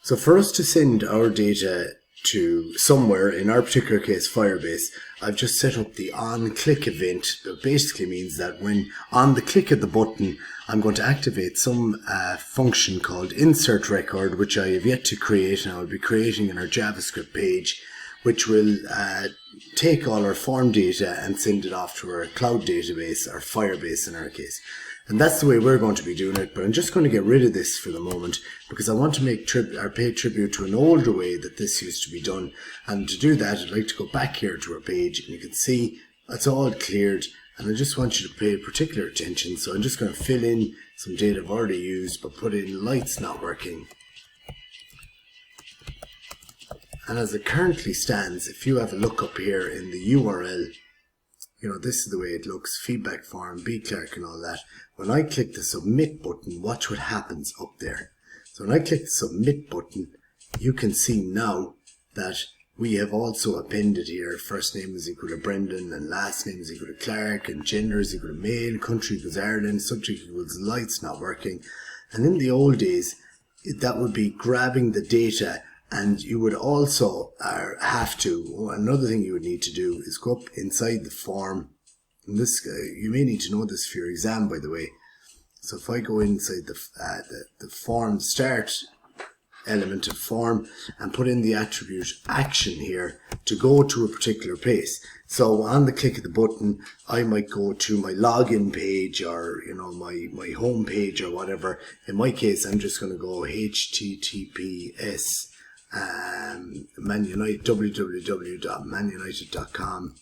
So for us to send our data to somewhere, in our particular case Firebase, I've just set up the on-click event. That basically means that when on the click of the button, I'm going to activate some function called insert record, which I have yet to create, and I'll be creating in our JavaScript page, which will take all our form data and send it off to our cloud database, or Firebase in our case. And that's the way we're going to be doing it, but I'm just going to get rid of this for the moment because I want to make pay tribute to an older way that this used to be done. And to do that, I'd like to go back here to our page, and you can see it's all cleared, and I just want you to pay particular attention. So I'm just going to fill in some data I've already used, but put in lights not working. And as it currently stands, if you have a look up here in the URL, you know, this is the way it looks, feedback form, B Clark and all that. When I click the submit button, watch what happens up there. So when I click the submit button, you can see now that we have also appended here, first name is equal to Brendan, and last name is equal to Clark, and gender is equal to male, country equals Ireland, subject equals lights not working. And in the old days, that would be grabbing the data. And you would also have to, another thing you would need to do is go up inside the form. And this, you may need to know this for your exam, by the way. So if I go inside the form start element of form and put in the attribute action here to go to a particular place. So on the click of the button, I might go to my login page, or you know, my home page or whatever. In my case, I'm just going to go https www.manunited.com.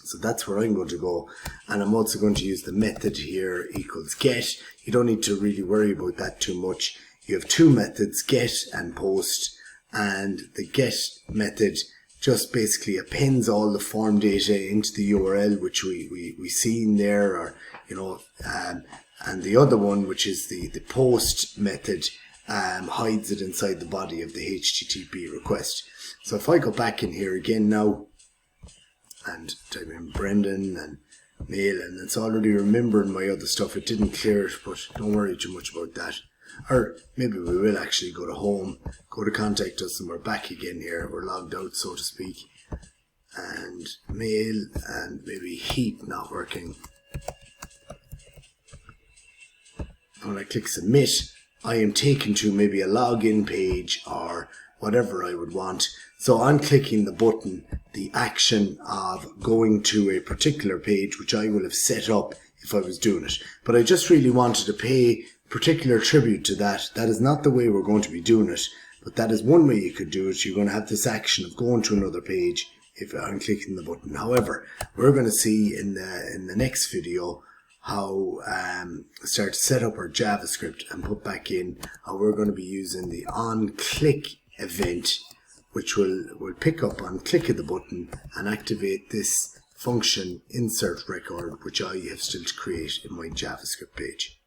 So that's where I'm going to go, and I'm also going to use the method here equals get. You don't need to really worry about that too much. You have two methods, get and post, and the get method just basically appends all the form data into the URL which we see in there, or you know, and the other one, which is the post method, hides it inside the body of the HTTP request. So if I go back in here again now and type in Brendan and male, and it's already remembering my other stuff, it didn't clear it, but don't worry too much about that. Or maybe we will actually go to home, go to contact us, and we're back again here, we're logged out so to speak, and male, and maybe heat not working. And when I click submit, I am taken to maybe a login page or whatever I would want. So on clicking the button, the action of going to a particular page, which I will have set up if I was doing it. But I just really wanted to pay particular tribute to that. That is not the way we're going to be doing it, but that is one way you could do it. You're going to have this action of going to another page if I'm clicking the button. However, we're going to see in the next video how start to set up our JavaScript and put back in how we're going to be using the on-click event, which will pick up on click of the button and activate this function insert record, which I have still to create in my JavaScript page.